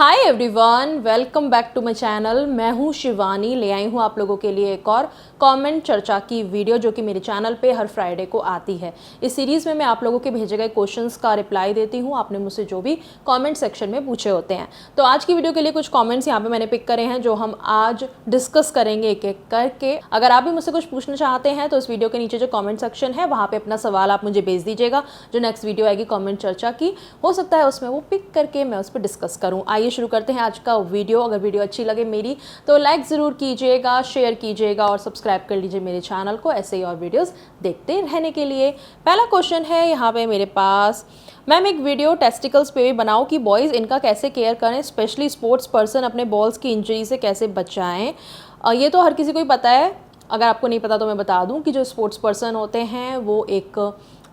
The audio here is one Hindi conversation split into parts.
Hi everyone, welcome back to my channel. मैं हूं शिवानी, ले आई हूं आप लोगों के लिए एक और कमेंट चर्चा की वीडियो जो कि मेरे चैनल पे हर फ्राइडे को आती है। इस सीरीज़ में मैं आप लोगों के भेजे गए क्वेश्चंस का रिप्लाई देती हूं, आपने मुझसे जो भी कमेंट सेक्शन में पूछे होते हैं। तो आज की वीडियो के लिए कुछ कॉमेंट्स यहाँ पे मैंने पिक करे हैं जो हम आज डिस्कस करेंगे एक एक करके। अगर आप भी मुझसे कुछ पूछना चाहते हैं तो इस वीडियो के नीचे जो कॉमेंट सेक्शन है वहाँ पर अपना सवाल आप मुझे भेज दीजिएगा। जो नेक्स्ट वीडियो आएगी कॉमेंट चर्चा की, हो सकता है उसमें वो पिक करके मैं उस पर डिस्कस करूँ। आइए शुरू करते हैं आज का वीडियो। अगर वीडियो अच्छी लगे मेरी तो लाइक ज़रूर कीजिएगा, शेयर कीजिएगा और सब्सक्राइब कर लीजिए मेरे चैनल को ऐसे ही और वीडियोस देखते रहने के लिए। पहला क्वेश्चन है यहाँ पे मेरे पास, मैम एक वीडियो टेस्टिकल्स पे भी बनाओ कि बॉयज़ इनका कैसे केयर करें, स्पेशली स्पोर्ट्स पर्सन अपने बॉल्स की इंजरी से कैसे बचाएं। ये तो हर किसी को ही पता है, अगर आपको नहीं पता तो मैं बता दूं कि जो स्पोर्ट्स पर्सन होते हैं वो एक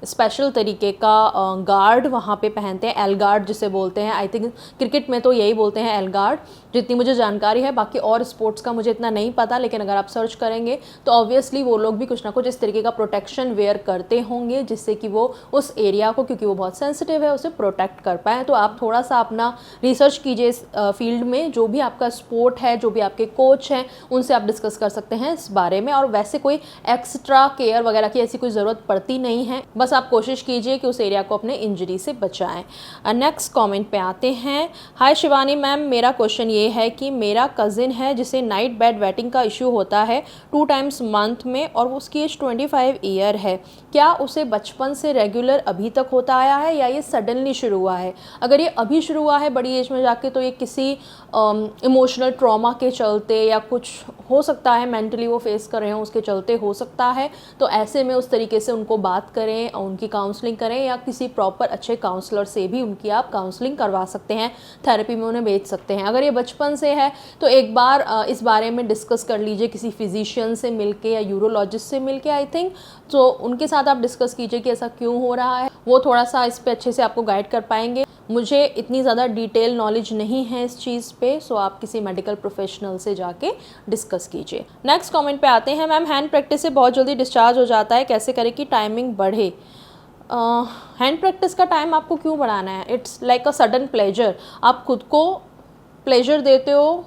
स्पेशल तरीके का गार्ड वहाँ पे पहनते हैं, एल गार्ड जिसे बोलते हैं। आई थिंक क्रिकेट में तो यही बोलते हैं एल गार्ड, जितनी मुझे जानकारी है। बाकी और स्पोर्ट्स का मुझे इतना नहीं पता, लेकिन अगर आप सर्च करेंगे तो ऑब्वियसली वो लोग भी कुछ ना कुछ इस तरीके का प्रोटेक्शन वेयर करते होंगे जिससे कि वो उस एरिया को, क्योंकि वो बहुत सेंसिटिव है, उसे प्रोटेक्ट कर पाएँ। तो आप थोड़ा सा अपना रिसर्च कीजिए इस फील्ड में। जो भी आपका स्पोर्ट है, जो भी आपके कोच हैं, उनसे आप डिस्कस कर सकते हैं इस बारे में। और वैसे कोई एक्स्ट्रा केयर वगैरह की ऐसी कोई ज़रूरत पड़ती नहीं है, बस आप कोशिश कीजिए कि उस एरिया को अपने इंजरी से बचाएं। नेक्स्ट कमेंट पे आते हैं। हाय शिवानी मैम, मेरा क्वेश्चन ये है कि मेरा कज़िन है जिसे नाइट बेड वेटिंग का इशू होता है 2 टाइम्स मंथ में और उसकी एज 25 ईयर है। क्या उसे बचपन से रेगुलर अभी तक होता आया है या ये सडनली शुरू हुआ है? अगर ये अभी शुरू हुआ है बड़ी एज में जाके तो ये किसी इमोशनल ट्रॉमा के चलते या कुछ हो सकता है, मेंटली वो फेस कर रहे हो उसके चलते हो सकता है। तो ऐसे में उस तरीके से उनको बात करें, उनकी काउंसलिंग करें या किसी प्रॉपर अच्छे काउंसलर से भी उनकी आप काउंसलिंग करवा सकते हैं, थेरेपी में उन्हें भेज सकते हैं। अगर ये बचपन से है तो एक बार इस बारे में डिस्कस कर लीजिए किसी फिजिशियन से मिलके या यूरोलॉजिस्ट से मिलके। आई थिंक तो उनके साथ आप डिस्कस कीजिए कि ऐसा क्यों हो रहा है, वो थोड़ा सा इस पर अच्छे से आपको गाइड कर पाएंगे। मुझे इतनी ज़्यादा डिटेल नॉलेज नहीं है इस चीज़ पे, सो आप किसी मेडिकल प्रोफेशनल से जाके डिस्कस कीजिए। नेक्स्ट कमेंट पे आते हैं। मैम हैंड प्रैक्टिस से बहुत जल्दी डिस्चार्ज हो जाता है, कैसे करें कि टाइमिंग बढ़े? हैंड प्रैक्टिस का टाइम आपको क्यों बढ़ाना है? It's like a sudden pleasure. आप खुद को प्लेजर देते हो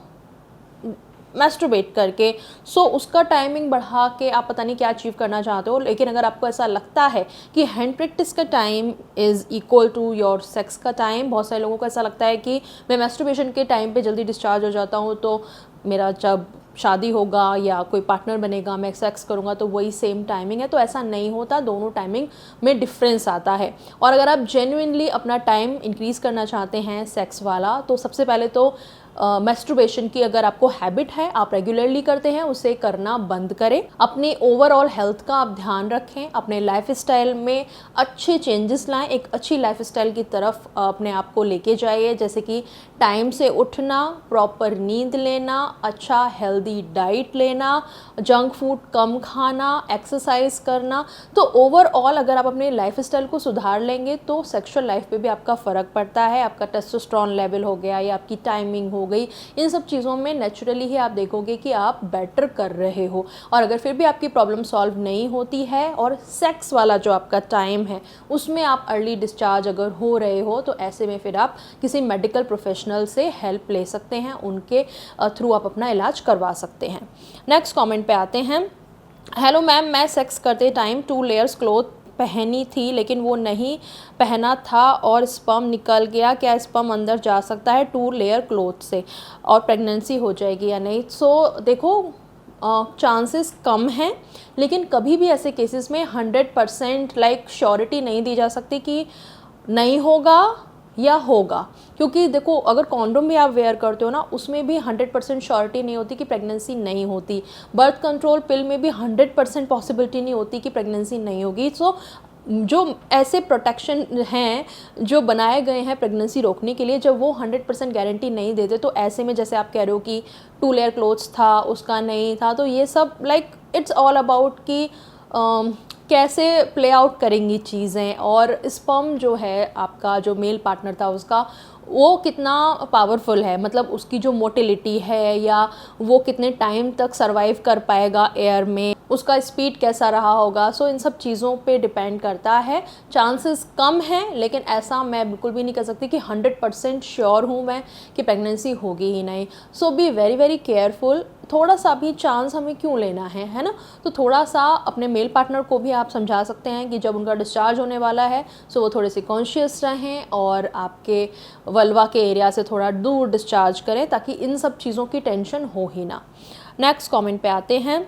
मैस्टरबेट करके, सो उसका टाइमिंग बढ़ा के आप पता नहीं क्या अचीव करना चाहते हो। लेकिन अगर आपको ऐसा लगता है कि हैंड प्रैक्टिस का time is equal to your sex का टाइम, बहुत सारे लोगों को ऐसा लगता है कि मैं मैस्टरबेशन के टाइम पे जल्दी डिस्चार्ज हो जाता हूँ तो मेरा जब शादी होगा या कोई पार्टनर बनेगा, मैं सेक्स करूँगा तो वही सेम टाइमिंग है। तो ऐसा नहीं होता, दोनों टाइमिंग में डिफरेंस आता है। और अगर आप जेन्युइनली अपना टाइम इंक्रीज़ करना चाहते हैं सेक्स वाला, तो सबसे पहले तो मैस्टरबेशन की अगर आपको हैबिट है, आप रेगुलरली करते हैं, उसे करना बंद करें। अपने ओवरऑल हेल्थ का आप ध्यान रखें, अपने लाइफस्टाइल में अच्छे चेंजेस लाएं, एक अच्छी लाइफस्टाइल की तरफ अपने आप को लेके जाइए, जैसे कि टाइम से उठना, प्रॉपर नींद लेना, अच्छा हेल्दी डाइट लेना, जंक फूड कम खाना, एक्सरसाइज करना। तो ओवरऑल अगर आप अपने लाइफस्टाइल को सुधार लेंगे तो सेक्सुअल लाइफ पे भी आपका फ़र्क पड़ता है। आपका टेस्टोस्टेरोन लेवल हो गया या आपकी टाइमिंग हो गई, इन सब चीज़ों में नेचुरली ही आप देखोगे कि आप बेटर कर रहे हो। और अगर फिर भी आपकी प्रॉब्लम सॉल्व नहीं होती है और सेक्स वाला जो आपका टाइम है उसमें आप अर्ली डिस्चार्ज अगर हो रहे हो, तो ऐसे में फिर आप किसी मेडिकल प्रोफेशनल से हेल्प ले सकते हैं, उनके थ्रू आप अपना इलाज करवा सकते हैं। नेक्स्ट कमेंट पे आते हैं। हेलो मैम, मैं सेक्स करते टाइम 2 लेयर्स क्लोथ पहनी थी लेकिन वो नहीं पहना था और स्पर्म निकल गया, क्या स्पर्म अंदर जा सकता है 2 लेयर क्लोथ से और प्रेगनेंसी हो जाएगी या नहीं? सो देखो, चांसेस कम हैं, लेकिन कभी भी ऐसे केसेस में 100% लाइक श्योरिटी नहीं दी जा सकती कि नहीं होगा या होगा। क्योंकि देखो, अगर कॉन्डोम भी आप वेयर करते हो ना, उसमें भी 100% श्योरिटी नहीं होती कि प्रेगनेंसी नहीं होती। बर्थ कंट्रोल पिल में भी 100% पॉसिबिलिटी नहीं होती कि प्रेगनेंसी नहीं होगी। सो जो ऐसे प्रोटेक्शन हैं जो बनाए गए हैं प्रेगनेंसी रोकने के लिए, जब वो 100% गारंटी नहीं देते, तो ऐसे में जैसे आप कह रहे हो कि 2 लेयर क्लोथ्स था, उसका नहीं था, तो ये सब लाइक इट्स ऑल अबाउट कि कैसे प्ले आउट करेंगी चीज़ें। और स्पर्म जो है आपका, जो मेल पार्टनर था उसका, वो कितना पावरफुल है, मतलब उसकी जो मोटिलिटी है या वो कितने टाइम तक सरवाइव कर पाएगा एयर में, उसका स्पीड कैसा रहा होगा। सो इन सब चीज़ों पे डिपेंड करता है। चांसेस कम हैं, लेकिन ऐसा मैं बिल्कुल भी नहीं कह सकती कि 100% श्योर हूँ मैं कि प्रेगनेंसी होगी ही नहीं। सो बी वेरी वेरी केयरफुल। थोड़ा सा भी चांस हमें क्यों लेना है ना। तो थोड़ा सा अपने मेल पार्टनर को भी आप समझा सकते हैं कि जब उनका डिस्चार्ज होने वाला है सो वो थोड़े से कॉन्शियस रहें और आपके वल्वा के एरिया से थोड़ा दूर डिस्चार्ज करें, ताकि इन सब चीज़ों की टेंशन हो ही ना। नेक्स्ट कमेंट पे आते हैं।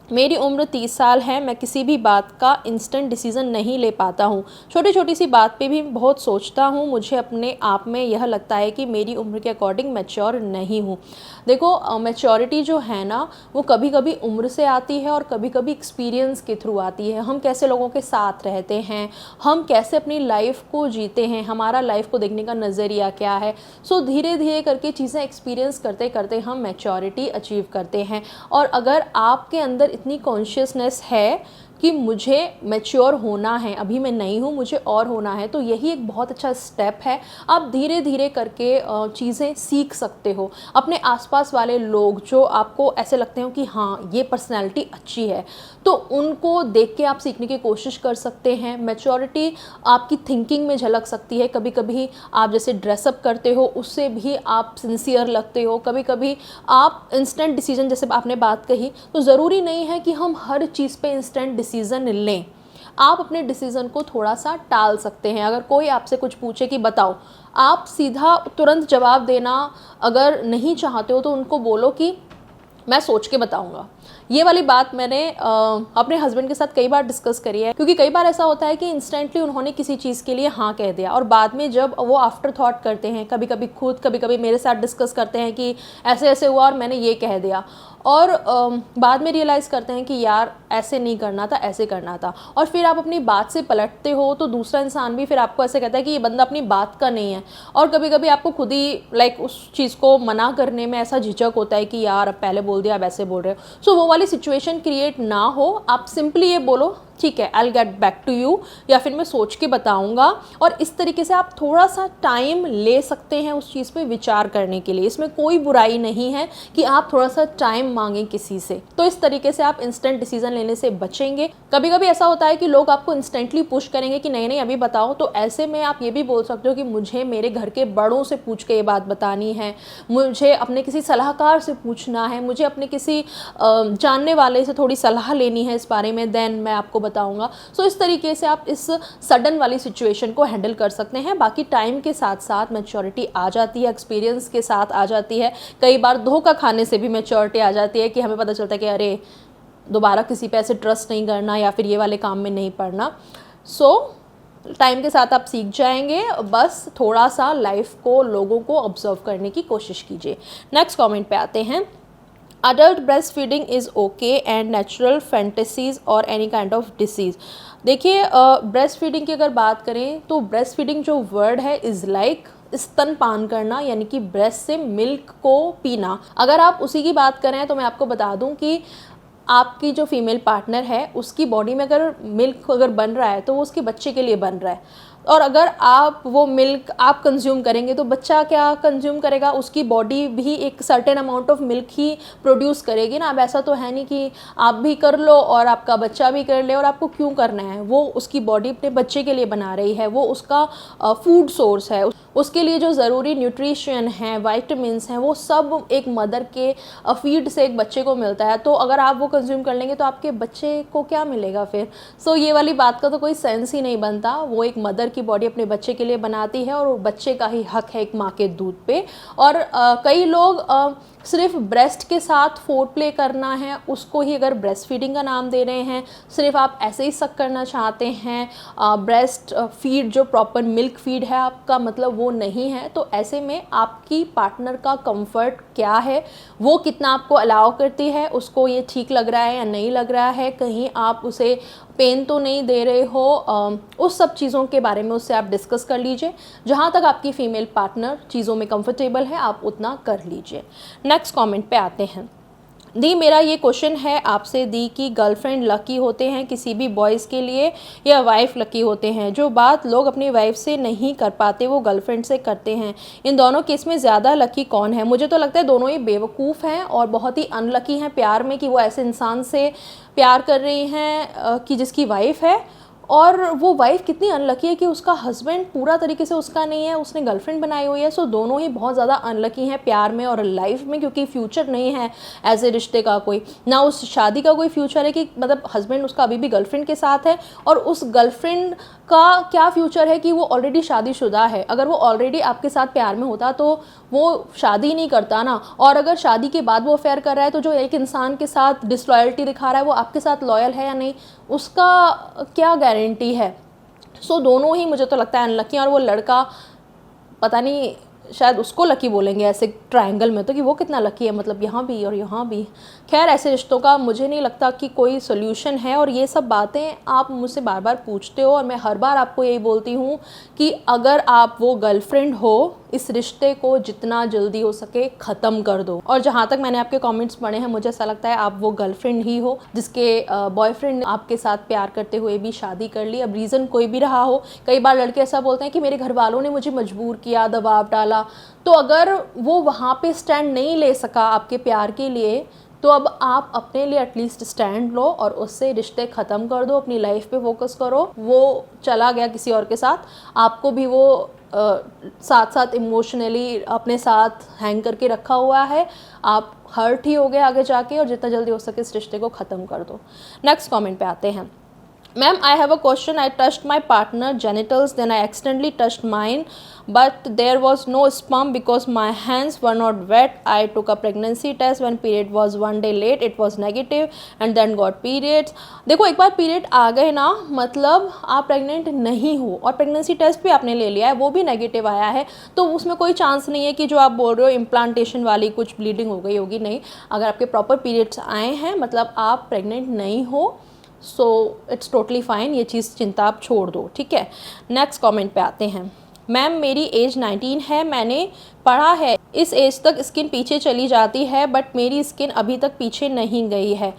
मेरी उम्र 30 साल है, मैं किसी भी बात का इंस्टेंट डिसीज़न नहीं ले पाता हूँ। छोटी छोटी सी बात पे भी बहुत सोचता हूँ। मुझे अपने आप में यह लगता है कि मेरी उम्र के अकॉर्डिंग मैच्योर नहीं हूँ। देखो, मैच्योरिटी जो है ना वो कभी कभी उम्र से आती है और कभी कभी एक्सपीरियंस के थ्रू आती है। हम कैसे लोगों के साथ रहते हैं, हम कैसे अपनी लाइफ को जीते हैं, हमारा लाइफ को देखने का नज़रिया क्या है। सो धीरे धीरे करके चीज़ें एक्सपीरियंस करते करते हम मैच्योरिटी अचीव करते हैं। और अगर आपके अंदर इतनी कॉन्शियसनेस है कि मुझे मैच्योर होना है, अभी मैं नहीं हूँ, मुझे और होना है, तो यही एक बहुत अच्छा स्टेप है। आप धीरे धीरे करके चीज़ें सीख सकते हो। अपने आसपास वाले लोग जो आपको ऐसे लगते हो कि हाँ ये पर्सनैलिटी अच्छी है, तो उनको देख के आप सीखने की कोशिश कर सकते हैं। मैच्योरिटी आपकी थिंकिंग में झलक सकती है। कभी कभी आप जैसे ड्रेसअप करते हो उससे भी आप सिंसियर लगते हो। कभी कभी आप इंस्टेंट डिसीजन, जैसे आपने बात कही, तो ज़रूरी नहीं है कि हम हर चीज़ पे इंस्टेंट डिसीज़न लें। आप अपने डिसीज़न को थोड़ा सा टाल सकते हैं। अगर कोई आपसे कुछ पूछे कि बताओ, आप सीधा तुरंत जवाब देना अगर नहीं चाहते हो तो उनको बोलो कि मैं सोच के बताऊंगा। ये वाली बात मैंने अपने हस्बैंड के साथ कई बार डिस्कस करी है, क्योंकि कई बार ऐसा होता है कि इंस्टेंटली उन्होंने किसी चीज़ के लिए हाँ कह दिया और बाद में जब वो आफ्टर थॉट करते हैं, कभी कभी खुद, कभी कभी मेरे साथ डिस्कस करते हैं कि ऐसे ऐसे हुआ और मैंने ये कह दिया, और बाद में रियलाइज़ करते हैं कि यार ऐसे नहीं करना था, ऐसे करना था। और फिर आप अपनी बात से पलटते हो तो दूसरा इंसान भी फिर आपको ऐसे कहता है कि ये बंदा अपनी बात का नहीं है। और कभी कभी आपको खुद ही उस चीज़ को मना करने में ऐसा झिझक होता है कि यार अब पहले बोल दिया, अब ऐसे बोल रहे हो। सो वो वाली सिचुएशन क्रिएट ना हो, आप सिंपली ये बोलो ठीक है, I will get back to you, या फिर मैं सोच के बताऊंगा। और इस तरीके से आप थोड़ा सा टाइम ले सकते हैं उस चीज़ पे विचार करने के लिए। इसमें कोई बुराई नहीं है कि आप थोड़ा सा टाइम मांगें किसी से। तो इस तरीके से आप इंस्टेंट डिसीजन लेने से बचेंगे। कभी कभी ऐसा होता है कि लोग आपको इंस्टेंटली पुश करेंगे कि नहीं नहीं अभी बताओ, तो ऐसे में आप ये भी बोल सकते हो कि मुझे मेरे घर के बड़ों से पूछ के ये बात बतानी है, मुझे अपने किसी सलाहकार से पूछना है, मुझे अपने किसी जानने वाले से थोड़ी सलाह लेनी है इस बारे में, देन मैं आपको बताऊंगा। सो इस तरीके से आप इस सडन वाली सिचुएशन को हैंडल कर सकते हैं। बाकी टाइम के साथ साथ मैच्योरिटी आ जाती है, एक्सपीरियंस के साथ आ जाती है। कई बार धोखा खाने से भी मैच्योरिटी आ जाती है कि हमें पता चलता है कि अरे दोबारा किसी पे ऐसे ट्रस्ट नहीं करना या फिर ये वाले काम में नहीं पड़ना। सो टाइम के साथ आप सीख जाएंगे। बस थोड़ा सा लाइफ को, लोगों को ऑब्जर्व करने की कोशिश कीजिए। नेक्स्ट कमेंट पे आते हैं। Adult breast feeding is okay and natural fantasies और एनी काइंड ऑफ डिसीज़। देखिए, ब्रेस्ट फीडिंग की अगर बात करें तो ब्रेस्ट फीडिंग जो वर्ड है इज़ लाइक स्तनपान करना, यानी कि ब्रेस्ट से मिल्क को पीना। अगर आप उसी की बात करें तो मैं आपको बता दूं कि आपकी जो फीमेल पार्टनर है उसकी बॉडी में अगर मिल्क अगर बन रहा है तो वो उसके बच्चे के लिए बन रहा है। और अगर आप वो मिल्क आप कंज्यूम करेंगे तो बच्चा क्या कंज्यूम करेगा, उसकी बॉडी भी एक certain amount of milk he produce करेगी ना। अब ऐसा तो है नहीं कि आप भी कर लो और आपका बच्चा भी कर ले, और आपको क्यों करना है, वो उसकी बॉडी अपने बच्चे के लिए बना रही है, वो उसका फूड सोर्स है। उसके लिए जो ज़रूरी न्यूट्रिशन है, वाइटामिन्स हैं, वो सब एक मदर के फीड से एक बच्चे को मिलता है। तो अगर आप वो कंज्यूम कर लेंगे तो आपके बच्चे को क्या मिलेगा फिर। सो ये वाली बात का तो कोई सेंस ही नहीं बनता। वो एक मदर की बॉडी अपने बच्चे के लिए बनाती है और वो बच्चे का ही हक है एक माँ के दूध पे। और कई लोग सिर्फ ब्रेस्ट के साथ फोर प्ले करना है उसको ही अगर ब्रेस्ट फीडिंग का नाम दे रहे हैं। सिर्फ आप ऐसे ही सक करना चाहते हैं, ब्रेस्ट फीड जो प्रॉपर मिल्क फीड है आपका मतलब वो नहीं है। तो ऐसे में आपकी पार्टनर का कंफर्ट क्या है, वो कितना आपको अलाउ करती है, उसको ये ठीक लग रहा है या नहीं लग रहा है, कहीं आप उसे पेन तो नहीं दे रहे हो, उस सब चीज़ों के बारे में उससे आप डिस्कस कर लीजिए। जहाँ तक आपकी फ़ीमेल पार्टनर चीज़ों में कंफर्टेबल है आप उतना कर लीजिए। नेक्स्ट कमेंट पे आते हैं। दी मेरा ये क्वेश्चन है आपसे दी कि गर्लफ्रेंड लकी होते हैं किसी भी बॉयज़ के लिए या वाइफ लकी होते हैं? जो बात लोग अपनी वाइफ से नहीं कर पाते वो गर्लफ्रेंड से करते हैं, इन दोनों केस में ज़्यादा लकी कौन है? मुझे तो लगता है दोनों ही बेवकूफ़ हैं और बहुत ही अनलकी हैं प्यार में कि वो ऐसे इंसान से प्यार कर रही हैं कि जिसकी वाइफ है, और वो वाइफ़ कितनी अनलकी है कि उसका हस्बैंड पूरा तरीके से उसका नहीं है, उसने गर्लफ्रेंड बनाई हुई है। सो दोनों ही बहुत ज़्यादा अनलकी हैं प्यार में और लाइफ में, क्योंकि फ्यूचर नहीं है एज ए रिश्ते का कोई, ना उस शादी का कोई फ्यूचर है कि मतलब हस्बैंड उसका अभी भी गर्लफ्रेंड के साथ है, और उस गर्लफ्रेंड का क्या फ्यूचर है कि वो ऑलरेडी शादीशुदा है। अगर वो ऑलरेडी आपके साथ प्यार में होता तो वो शादी नहीं करता ना, और अगर शादी के बाद वो अफेयर कर रहा है तो जो एक इंसान के साथ डिसलॉयल्टी दिखा रहा है वो आपके साथ लॉयल है या नहीं, उसका क्या गारंटी है? सो दोनों ही मुझे तो लगता है अनलकी, और वो लड़का पता नहीं, शायद उसको लकी बोलेंगे ऐसे ट्रायंगल में तो, कि वो कितना लकी है, मतलब यहाँ भी और यहाँ भी। खैर ऐसे रिश्तों का मुझे नहीं लगता कि कोई सोल्यूशन है, और ये सब बातें आप मुझसे बार बार पूछते हो और मैं हर बार आपको यही बोलती हूँ कि अगर आप वो गर्लफ्रेंड हो, इस रिश्ते को जितना जल्दी हो सके ख़त्म कर दो। और जहाँ तक मैंने आपके कमेंट्स पढ़े हैं मुझे ऐसा लगता है आप वो गर्लफ्रेंड ही हो जिसके बॉयफ्रेंड ने आपके साथ प्यार करते हुए भी शादी कर ली। अब रीज़न कोई भी रहा हो, कई बार लड़के ऐसा बोलते हैं कि मेरे घर वालों ने मुझे मजबूर किया, दबाव डाला, तो अगर वो वहाँ पे स्टैंड नहीं ले सका आपके प्यार के लिए, तो अब आप अपने लिए एटलीस्ट स्टैंड लो और उससे रिश्ते ख़त्म कर दो, अपनी लाइफ पे फोकस करो। वो चला गया किसी और के साथ, आपको भी वो साथ साथ इमोशनली अपने साथ हैंग करके रखा हुआ है, आप हर्ट ही हो गए आगे जाके, और जितना जल्दी हो सके इस रिश्ते को ख़त्म कर दो। नेक्स्ट कमेंट पे आते हैं। Ma'am, I have a question. I touched my partner genitals, then I accidentally touched mine, but there was no sperm because my hands were not wet. I took a pregnancy test when period was 1 day late. It was negative and then got periods. देखो एक बार पीरियड आ गए ना, मतलब आप प्रेग्नेंट नहीं हो, और प्रेगनेंसी टेस्ट भी आपने ले लिया है, वो भी नेगेटिव आया है, तो उसमें कोई चांस नहीं है कि जो आप बोल रहे हो इम्प्लांटेशन वाली कुछ ब्लीडिंग हो गई होगी। नहीं, अगर आपके प्रॉपर पीरियड्स आए हैं मतलब आप प्रेग्नेंट नहीं हो, सो इट्स टोटली फाइन, ये चीज़ चिंता आप छोड़ दो, ठीक है। नेक्स्ट कमेंट पे आते हैं। मैम मेरी एज 19 है, मैंने पढ़ा है इस एज तक स्किन पीछे चली जाती है, बट मेरी स्किन अभी तक पीछे नहीं गई है।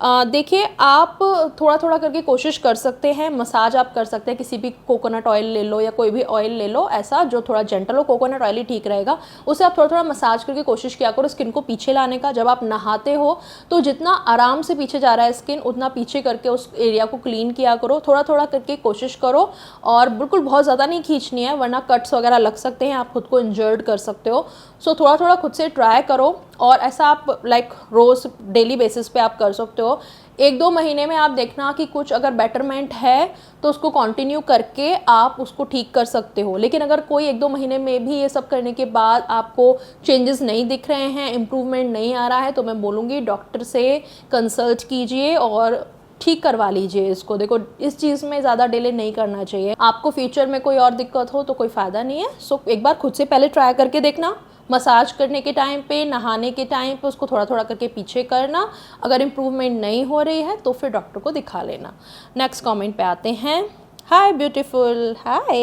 देखिए आप थोड़ा थोड़ा करके कोशिश कर सकते हैं, मसाज आप कर सकते हैं, किसी भी कोकोनट ऑयल ले लो या कोई भी ऑयल ले लो ऐसा जो थोड़ा जेंटल हो, कोकोनट ऑयल ही ठीक रहेगा, उसे आप थोड़ा थोड़ा मसाज करके कोशिश किया करो स्किन को पीछे लाने का। जब आप नहाते हो तो जितना आराम से पीछे जा रहा है स्किन, उतना पीछे करके उस एरिया को क्लीन किया करो, थोड़ा थोड़ा करके कोशिश करो, और बिल्कुल बहुत ज़्यादा नहीं खींचनी है वरना कट्स वगैरह लग सकते हैं, आप खुद को इंजर्ड कर सकते हो। सो थोड़ा थोड़ा खुद से ट्राई करो, और ऐसा आप लाइक रोज़ डेली बेसिस पे आप कर सकते हो। 1-2 महीने में आप देखना कि कुछ अगर बेटरमेंट है तो उसको कंटिन्यू करके आप उसको ठीक कर सकते हो। लेकिन अगर कोई 1-2 महीने में भी ये सब करने के बाद आपको चेंजेस नहीं दिख रहे हैं, इम्प्रूवमेंट नहीं आ रहा है, तो मैं बोलूँगी डॉक्टर से कंसल्ट कीजिए और ठीक करवा लीजिए इसको। देखो इस चीज़ में ज़्यादा डिले नहीं करना चाहिए, आपको फ्यूचर में कोई और दिक्कत हो तो कोई फ़ायदा नहीं है। सो एक बार खुद से पहले ट्राई करके देखना, मसाज करने के टाइम पे, नहाने के टाइम पे उसको थोड़ा थोड़ा करके पीछे करना। अगर इम्प्रूवमेंट नहीं हो रही है तो फिर डॉक्टर को दिखा लेना। नेक्स्ट कमेंट पे आते हैं। Hi beautiful, hi,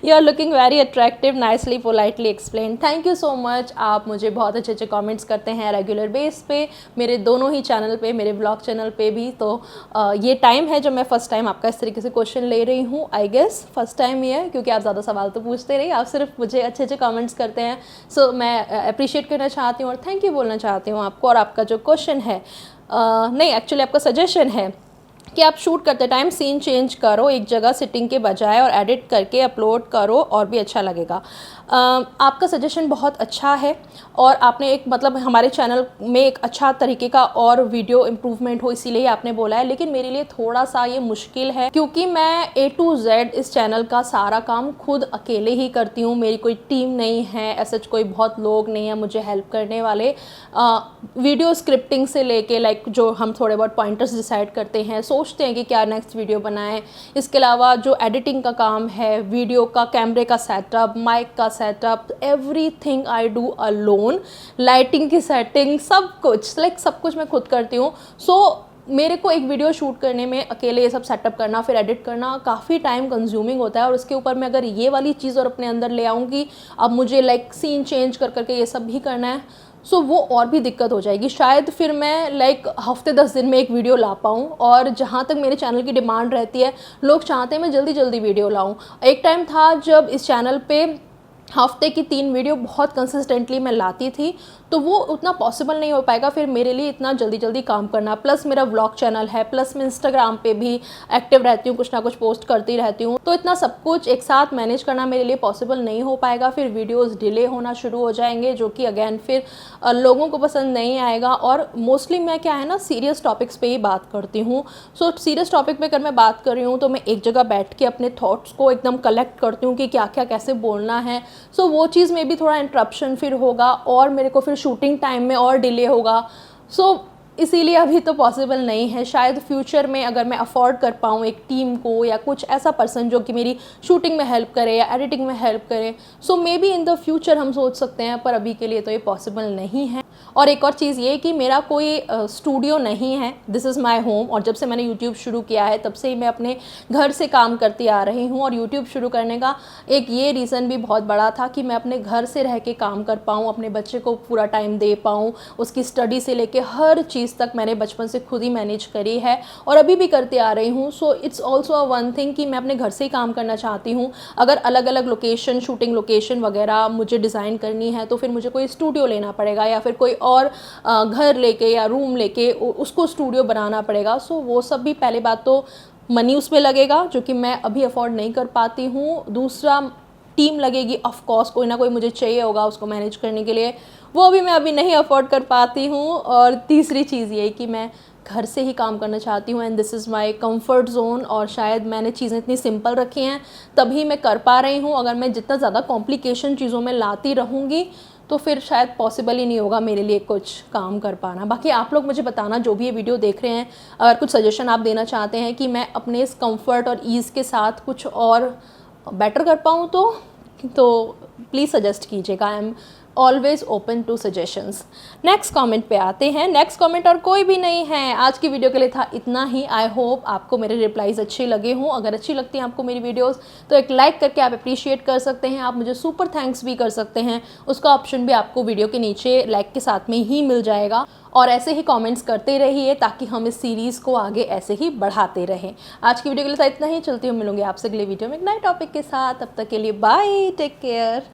you are looking very attractive, nicely politely explained. Thank you so much. आप मुझे बहुत अच्छे अच्छे कमेंट्स करते हैं रेगुलर बेस पे, मेरे दोनों ही चैनल पे, मेरे ब्लॉग चैनल पे भी। तो ये टाइम है जब मैं फ़र्स्ट टाइम आपका इस तरीके से क्वेश्चन ले रही हूँ, आई गेस फर्स्ट टाइम ही है, क्योंकि आप ज़्यादा सवाल तो पूछते नहीं, आप सिर्फ मुझे अच्छे अच्छे कमेंट्स करते हैं। सो मैं अप्रिशिएट करना चाहती हूँ और थैंक यू बोलना चाहती हूँ आपको। और आपका जो क्वेश्चन है नहीं एक्चुअली आपका सजेशन है कि आप शूट करते टाइम सीन चेंज करो एक जगह सिटिंग के बजाय, और एडिट करके अपलोड करो और भी अच्छा लगेगा। आपका सजेशन बहुत अच्छा है, और आपने एक मतलब हमारे चैनल में एक अच्छा तरीके का और वीडियो इम्प्रूवमेंट हो इसीलिए आपने बोला है। लेकिन मेरे लिए थोड़ा सा ये मुश्किल है क्योंकि मैं A to Z इस चैनल का सारा काम खुद अकेले ही करती हूँ, मेरी कोई टीम नहीं है, ऐसा कोई बहुत लोग नहीं है मुझे हेल्प करने वाले। वीडियो स्क्रिप्टिंग से लेके लाइक जो हम थोड़े बहुत पॉइंटर्स डिसाइड करते हैं, सोचते हैं कि क्या नेक्स्ट वीडियो बनाएं, इसके अलावा जो एडिटिंग का काम है, वीडियो का, कैमरे का सेटअप, माइक का setup, everything I do alone, lighting की सेटिंग, सब कुछ लाइक सब कुछ मैं खुद करती हूँ। सो मेरे को एक वीडियो शूट करने में अकेले ये सब सेटअप करना, फिर एडिट करना काफ़ी टाइम कंज्यूमिंग होता है। और उसके ऊपर मैं अगर ये वाली चीज़ और अपने अंदर ले आऊँगी, अब मुझे लाइक सीन चेंज कर करके ये सब भी करना है, सो वो और भी दिक्कत हो जाएगी। शायद फिर मैं लाइक हफ्ते 10 दिन में एक वीडियो ला पाऊँ। और जहाँ तक मेरे चैनल की डिमांड रहती है, लोग चाहते हैं मैं जल्दी जल्दी वीडियो लाऊँ। एक टाइम था जब इस चैनल पे हफ्ते की 3 वीडियो बहुत कंसिस्टेंटली मैं लाती थी, तो वो उतना पॉसिबल नहीं हो पाएगा फिर मेरे लिए इतना जल्दी जल्दी काम करना। प्लस मेरा व्लॉग चैनल है, प्लस मैं इंस्टाग्राम पे भी एक्टिव रहती हूँ, कुछ ना कुछ पोस्ट करती रहती हूँ, तो इतना सब कुछ एक साथ मैनेज करना मेरे लिए पॉसिबल नहीं हो पाएगा। फिर वीडियोस डिले होना शुरू हो जाएंगे, जो कि अगेन फिर लोगों को पसंद नहीं आएगा। और मोस्टली मैं क्या है ना, सीरियस टॉपिक्स पे ही बात करती हूँ। सो सीरियस टॉपिक पे अगर मैं बात कर रही हूँ तो मैं एक जगह बैठ के अपने थॉट्स को एकदम कलेक्ट करती हूँ कि क्या क्या कैसे बोलना है। सो वो चीज़ में भी थोड़ा इंटरप्शन फिर होगा और मेरे को फिर शूटिंग टाइम में और डिले होगा। सो इसीलिए अभी तो पॉसिबल नहीं है। शायद फ्यूचर में अगर मैं अफोर्ड कर पाऊँ एक टीम को या कुछ ऐसा पर्सन जो कि मेरी शूटिंग में हेल्प करे या एडिटिंग में हेल्प करे, so maybe in the future हम सोच सकते हैं, पर अभी के लिए तो ये पॉसिबल नहीं है। और एक और चीज़ ये कि मेरा कोई स्टूडियो नहीं है, दिस इज़ माई होम। और जब से मैंने यूट्यूब शुरू किया है तब से ही मैं अपने घर से काम करती आ रही हूँ। और यूट्यूब शुरू करने का एक ये रीज़न भी बहुत बड़ा था कि मैं अपने घर से रह के काम कर पाऊँ, अपने बच्चे को पूरा टाइम दे पाऊँ, उसकी स्टडी से लेके हर चीज़ तक मैंने बचपन से खुद ही मैनेज करी है और अभी भी करते आ रही हूँ। So it's also a one thing कि मैं अपने घर से ही काम करना चाहती हूँ। अगर अलग अलग लोकेशन, शूटिंग लोकेशन वगैरह मुझे डिज़ाइन करनी है तो फिर मुझे कोई स्टूडियो लेना पड़ेगा या फिर कोई और घर लेके या रूम लेके उसको स्टूडियो बनाना पड़ेगा। सो वो सब भी, पहले बात तो मनी उसमें लगेगा जो कि मैं अभी अफोर्ड नहीं कर पाती हूँ। दूसरा, टीम लगेगी, ऑफ कोर्स कोई ना कोई मुझे चाहिए होगा उसको मैनेज करने के लिए, वो भी मैं अभी नहीं अफोर्ड कर पाती हूँ। और तीसरी चीज़ ये कि मैं घर से ही काम करना चाहती हूँ and this is my comfort zone. और शायद मैंने चीज़ें इतनी सिंपल रखी हैं तभी मैं कर पा रही हूँ। अगर मैं जितना ज़्यादा कॉम्प्लिकेशन चीज़ों में लाती रहूँगी तो फिर शायद पॉसिबल ही नहीं होगा मेरे लिए कुछ काम कर पाना। बाकी आप लोग मुझे बताना, जो भी ये वीडियो देख रहे हैं, अगर कुछ सजेशन आप देना चाहते हैं कि मैं अपने इस कंफर्ट और ईज़ के साथ कुछ और बेटर कर पाऊँ तो प्लीज़ सजेस्ट कीजिएगा। I am always open to suggestions. Next comment पे आते हैं। नेक्स्ट कमेंट और कोई भी नहीं है। आज की वीडियो के लिए था इतना ही। आई होप आपको मेरे रिप्लाईज अच्छे लगे हों। अगर अच्छी लगती हैं आपको मेरी वीडियोस तो एक लाइक करके आप अप्रिशिएट कर सकते हैं। आप मुझे सुपर थैंक्स भी कर सकते हैं, उसका ऑप्शन भी आपको वीडियो के नीचे लाइक के साथ में ही मिल जाएगा। और ऐसे ही कमेंट्स करते रहिए ताकि हम इस सीरीज़ को आगे ऐसे ही बढ़ाते रहें। आज की वीडियो के लिए था इतना ही। चलती हूँ, मिलूंगी आपसे अगले वीडियो में एक नए टॉपिक के साथ। तब तक के लिए बाय, टेक केयर।